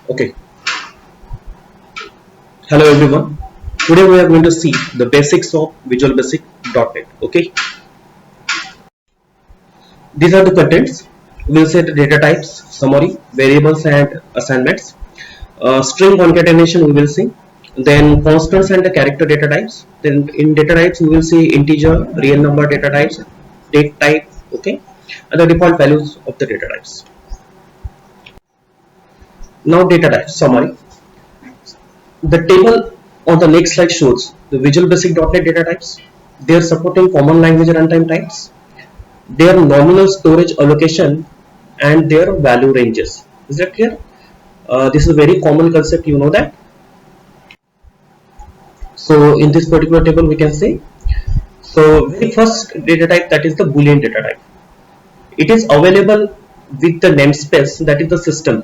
Okay, hello everyone. Today we are going to see the basics of Visual Basic .NET. Okay, these are the contents. We'll say the data types, summary, variables and assignments. String concatenation we will see. Then constants and the character data types. Then in data types we will see integer, real number data types, date type. Okay, and the default values of the data types. Now data types summary. The table on the next slide shows the Visual Basic .NET data types. They are supporting common language runtime types, their nominal storage allocation, and their value ranges. Is that clear? This is a very common concept, you know that. So in this particular table we can say, so very first data type, that is the Boolean data type. It is available with the namespace, that is the system.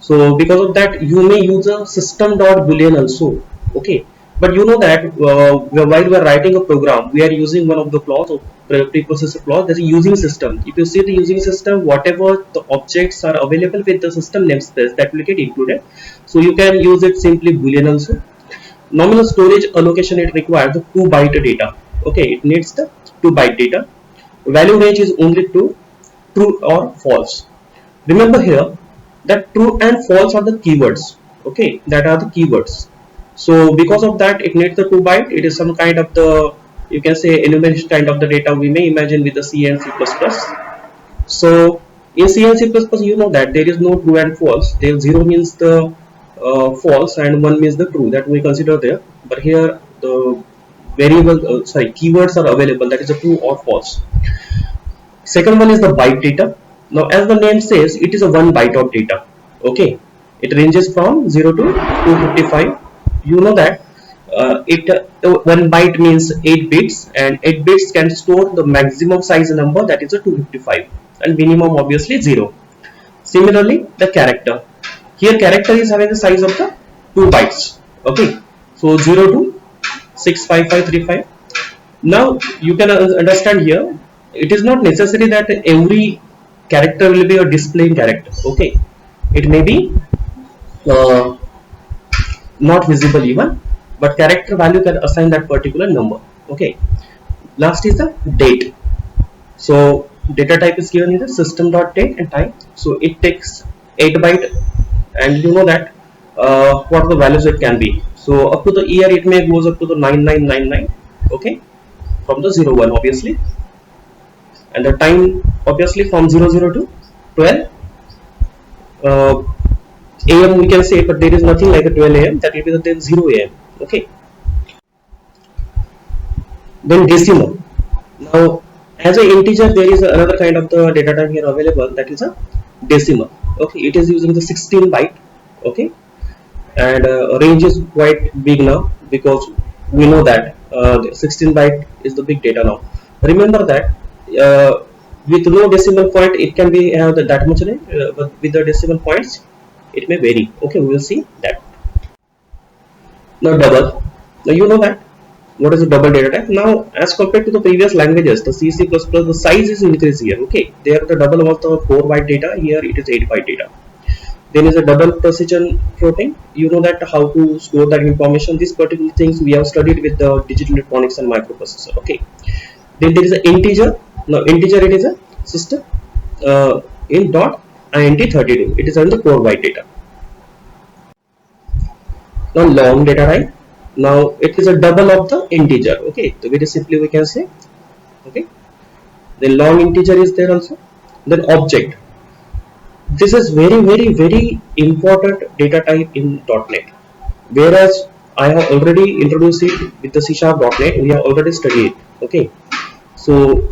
So because of that you may use a system.boolean also. Okay, but you know that while we are writing a program we are using one of the clause of preprocessor clause, that is using system. If you see the using system, whatever the objects are available with the system namespace, that will get included. So you can use it simply boolean also. Nominal storage allocation, it requires the 2-byte data. Okay, it needs the 2-byte data. Value range is only to true or false. Remember here that true and false are the keywords. Okay, that are the keywords. So because of that it needs the 2-byte. It is some kind of the, you can say, enumeration kind of the data we may imagine with the C and C++. So in C and C++ you know that there is no true and false. There 0 means the false and 1 means the true, that we consider there. But here the variable keywords are available, that is a true or false. Second one is the byte data. Now as the name says, it is a 1 byte of data. Okay, it ranges from 0 to 255. You know that 1 byte means 8 bits, and 8 bits can store the maximum size number, that is a 255, and minimum obviously 0. Similarly the character, here character is having the size of the 2 bytes. Okay, so 0 to 65535. Now you can understand here, it is not necessary that every character will be a displaying character. Okay, it may be not visible even, but character value can assign that particular number. Okay, last is the date. So data type is given here system.date and time. So it takes 8 byte, and you know that what the values it can be. So up to the year it may goes up to the 9999. Okay, from the 01 obviously, and the time obviously from 00 to 12 AM we can say, but there is nothing like a 12 AM, that will be the then 0 AM. Okay, then decimal. Now as an integer there is another kind of the data type here available, that is a decimal. Okay, it is using the 16 byte. Okay, and range is quite big now, because we know that 16 byte is the big data now. Remember that with no decimal point it can be have that much range, but with the decimal points it may vary. Okay, we will see that. Now double. Now you know that what is a double data type. Now as compared to the previous languages, the C, C++, the size is increased here. Okay, there the double of the 4 byte data, here it is 8 byte data. Then is a double precision floating. You know that how to store that information. These particular things we have studied with the digital electronics and microprocessor. Okay, then there is an integer. Now integer, it is a system in .int32. it is on the 4 byte data. Now long data type. Now it is a double of the integer. Okay, so very simply we can say. Okay, then long integer is there also. Then object. This is very important data type in .NET, whereas I have already introduced it with the C#.NET. we have already studied it. Okay, so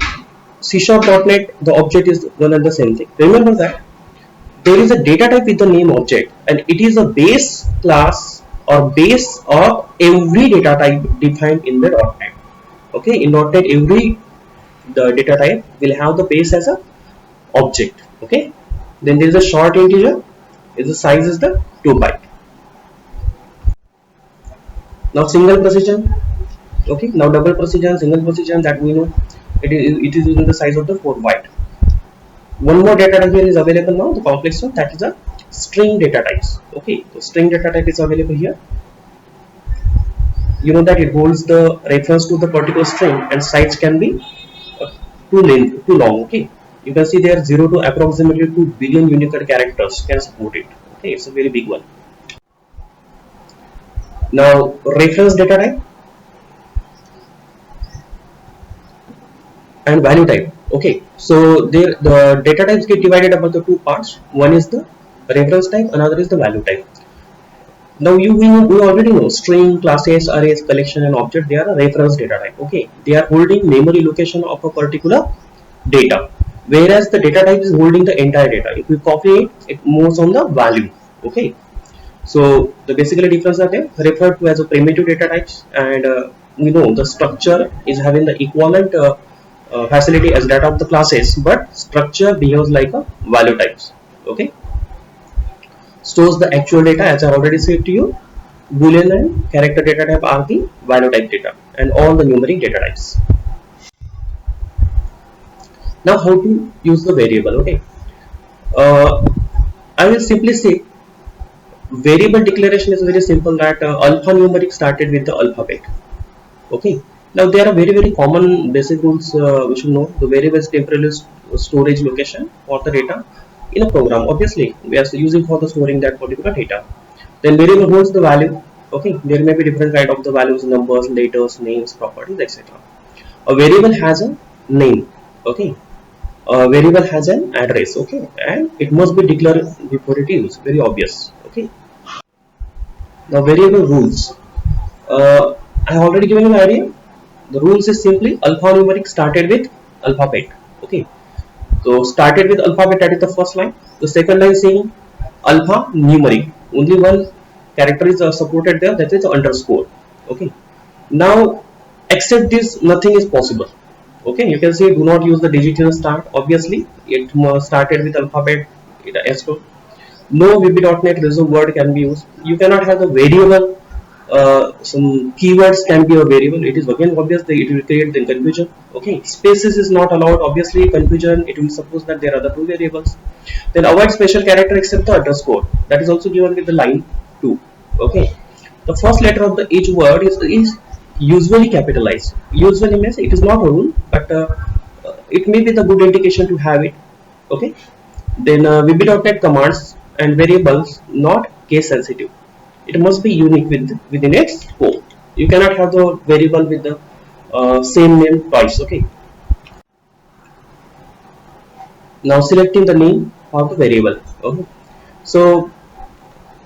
C#.NET, the object is one and the same thing. Remember that there is a data type with the name object, and it is a base class or base of every data type defined in the .NET. Okay, in .NET every the data type will have the base as a object. Okay, then there is a short integer, is the size is the 2 byte. Now single precision. Okay, now double precision, single precision, that we know it is using the size of the 4 byte. One more data type here is available now, the complex one, that is a string data types. Okay, so string data type is available here. You know that it holds the reference to the particular string and size can be too long. Okay, you can see there 0 to approximately 2 billion Unicode characters can support it. Okay, it's a very big one. Now reference data type and value type. Okay, so there the data types get divided about the two parts. One is the reference type, another is the value type. Now we already know string, classes, arrays, collection and object, they are a reference data type. Okay, they are holding memory location of a particular data, whereas the data type is holding the entire data. If we copy it, it moves on the value. Okay, so the basically difference are there, referred to as a primitive data types, and we know the structure is having the equivalent facility as that of the classes, but structure behaves like a value types. Okay, stores the actual data, as I already said to you. Boolean and character data type are the value type data, and all the numeric data types. Now, how to use the variable? Okay, uh, I will simply say variable declaration is very simple. That alphanumeric started with the alphabet. Okay, now there are very common basic rules we should know. The variable is temporary storage location for the data in a program. Obviously, we are using for the storing that particular data. Then variable holds the value. Okay, there may be different kind of the values, numbers, letters, names, properties, etc. A variable has a name. Okay, a variable has an address. Okay, and it must be declared before it is very obvious. Okay, now variable rules. I have already given you an idea. The rules is simply alphanumeric started with alphabet. Okay, so started with alphabet, that is the first line. The second line saying alphanumeric, only one character is supported there, that is the underscore. Okay, now except this nothing is possible. Okay, you can say do not use the digit in the start. Obviously it started with alphabet, it has to. No VB.NET resume word can be used. You cannot have the variable. Some keywords can be a variable. It is again obvious that it will create the confusion. Okay, spaces is not allowed. Obviously confusion. It will suppose that there are the two variables. Then avoid special character except the underscore. That is also given with the line 2. Okay, the first letter of the each word is usually capitalized. Usually means it is not a rule, but it may be the good indication to have it. Okay, then VB.NET commands and variables not case sensitive. It must be unique within its scope. You cannot have the variable with the same name twice. Okay, now selecting the name of the variable. Okay, so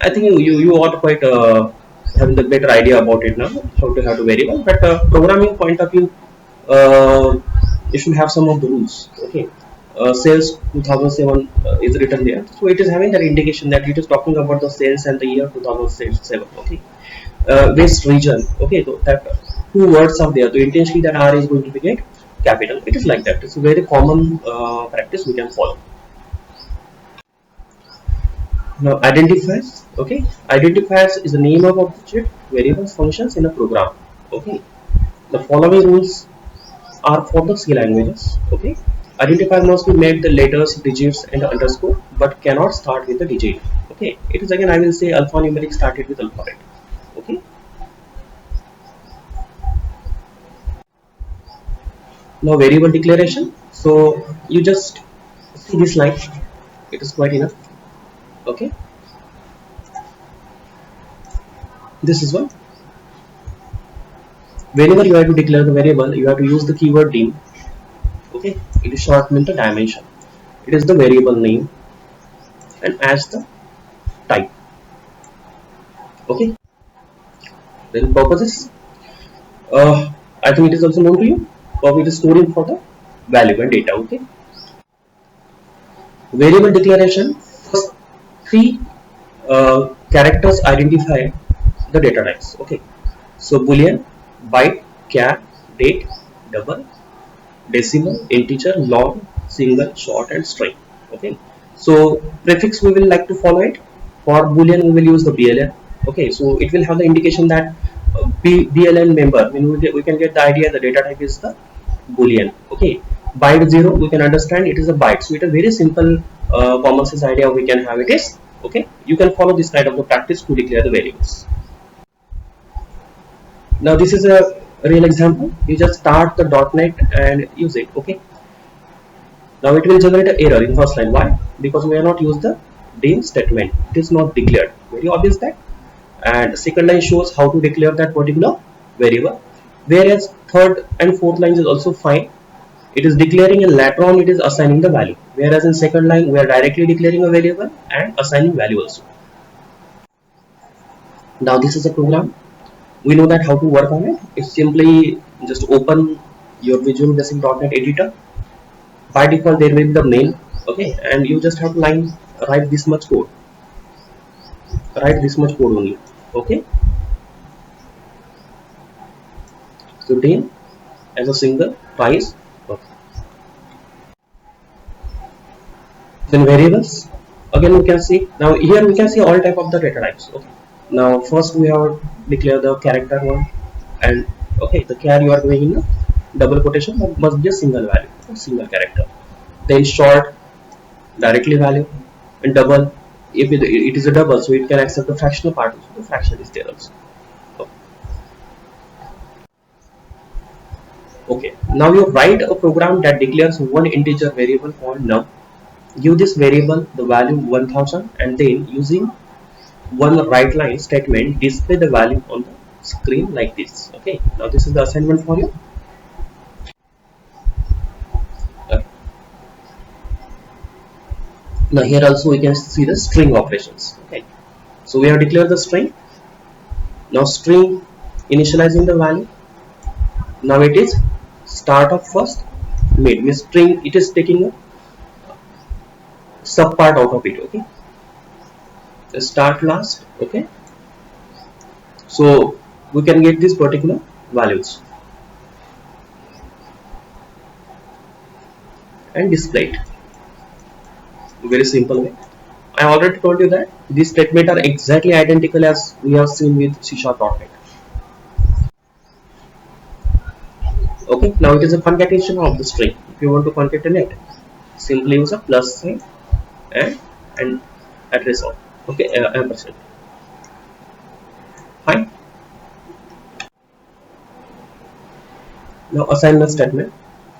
I think you ought quite having the better idea about it now, how to have the variable. But programming point of view, you should have some of the rules. Okay, sales 2007 is written there, so it is having that indication that it is talking about the sales and the year 2007. Okay, west region. Okay, so that two words are there. So intentionally that R is going to be get capital. It is like that. It's a very common practice we can follow. Now identifiers. Okay, identifiers is the name of object, variables, functions in a program. Okay, the following rules are for the C languages. Okay, identifier must be made the letters, digits and underscore, but cannot start with the digit. Okay, it is again I will say alphanumeric started with alphabet. Okay, now variable declaration. So you just see this line, it is quite enough. Okay, this is one. Whenever you have to declare the variable, you have to use the keyword dim. Okay, it is short meant the dimension. It is the variable name and as the type. Okay, then purposes. I think it is also known to you. It is storing for the value and data. Okay, variable declaration. First three characters identify the data types. Okay, so boolean, byte, char, date, double, decimal, integer, long, single, short and string. Okay, so prefix we will like to follow it. For boolean we will use the BLN. Okay, so it will have the indication that BLN member, we can get the idea the data type is the boolean. Okay, byte 0 we can understand it is a byte, so it is a very simple common sense idea we can have it is. Okay, you can follow this kind of the practice to declare the variables. Now this is a real example. You just start the .NET and use it. Okay, now it will generate an error in first line. Why? Because we have not used the dim statement. It is not declared. Very obvious that. And second line shows how to declare that particular variable. Whereas third and fourth lines is also fine. It is declaring, and later on it is assigning the value. Whereas in second line we are directly declaring a variable and assigning value also. Now this is a program. We know that how to work on it. It's simply just open your Visual Basic .NET editor. By default there will be the main, okay, and you just have to write this much code. Write this much code only, okay. So dim as a single price, okay. Then variables, again we can see, now here we can see all type of the data types, okay. Now first we have declare the character one, and okay, the char you are doing in a double quotation, that must be a single value, a single character. Then short, directly value, and double, if it is a double, so it can accept the fractional part, so the fraction is there also. Okay, now you write a program that declares one integer variable called num. Give this variable the value 1000, and then using one write line statement display the value on the screen like this. Okay, now this is the assignment for you. Okay. Now here also we can see the string operations. Okay, so we have declared the string. Now string initializing the value. Now it is start of first, mid means string, it is taking a sub part out of it. Okay, the start last. Okay, so we can get these particular values and display it. Very simple way. I already told you that these statements are exactly identical as we have seen with C#.NET. Okay, now it is a concatenation of the string. If you want to concatenate, simply use a plus sign and address all. Okay, ampersand. Fine. Now assignment statement.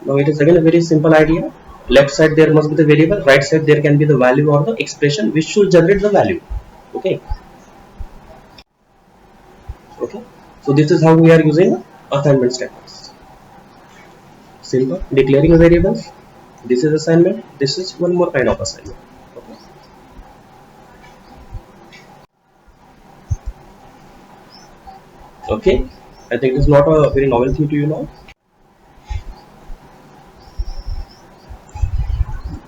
Now it is again a very simple idea. Left side there must be the variable, right side there can be the value or the expression which should generate the value. Okay. Okay. So this is how we are using assignment statements. Simple. Declaring a variables. This is assignment. This is one more kind of assignment. Okay. Okay. I think it is not a very novel thing to you now.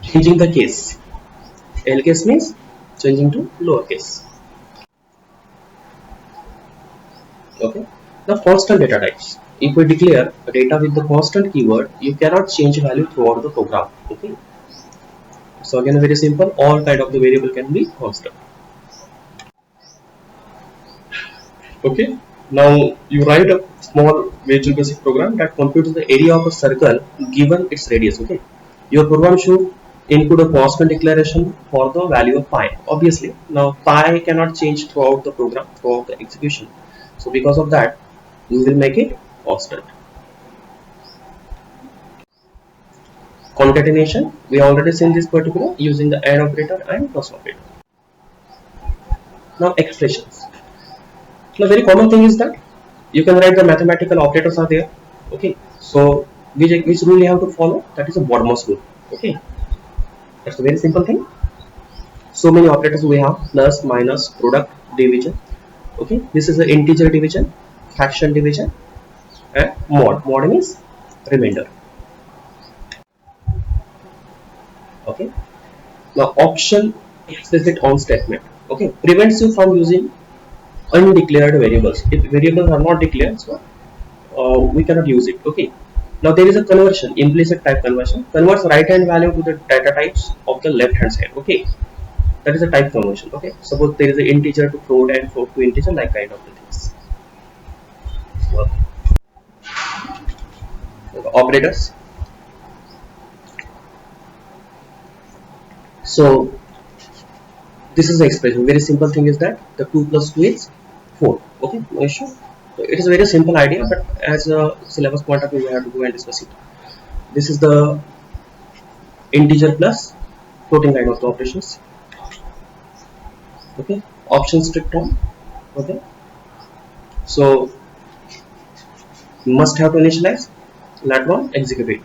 Changing the case. L case means changing to lowercase. Okay. Now constant data types. If we declare a data with the constant keyword, you cannot change value throughout the program. Okay. So again very simple, all kind of the variable can be constant. Okay. Now you write a small Visual Basic program that computes the area of a circle given its radius. Okay. Your program should include a constant declaration for the value of pi. Obviously, now pi cannot change throughout the program, throughout the execution. So because of that, we will make it constant. Concatenation, we already seen this particular using the AND operator and plus operator. Now expressions. Now very common thing is that you can write the mathematical operators are there. Okay, so which rule you have to follow? That is a BODMAS rule. Okay, that's a very simple thing. So many operators we have: plus, minus, product, division. Okay, this is the integer division, fraction division, and mod. Mod means remainder. Okay, now option explicit on statement. Okay, prevents you from using undeclared variables. If variables are not declared, so we cannot use it. Okay, now there is a conversion, implicit type conversion, converts right hand value to the data types of the left hand side. Okay, that is a type conversion. Okay, suppose there is an integer to float and float to integer, like kind of the things. Well, the operators. So this is the expression. Very simple thing is that the 2 plus 2 is 4. Okay, no issue. So it is a very simple idea, but as a syllabus point of view, we have to go and discuss it. This is the integer plus floating kind of the operations. Okay, option strict term. Okay, so must have to initialize, let one execute it.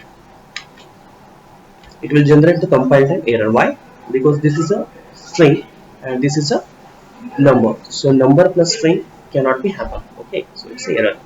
It will generate the compile time error. Why? Because this is a string and this is a number. So number plus string cannot be happen. Okay, so it's an error.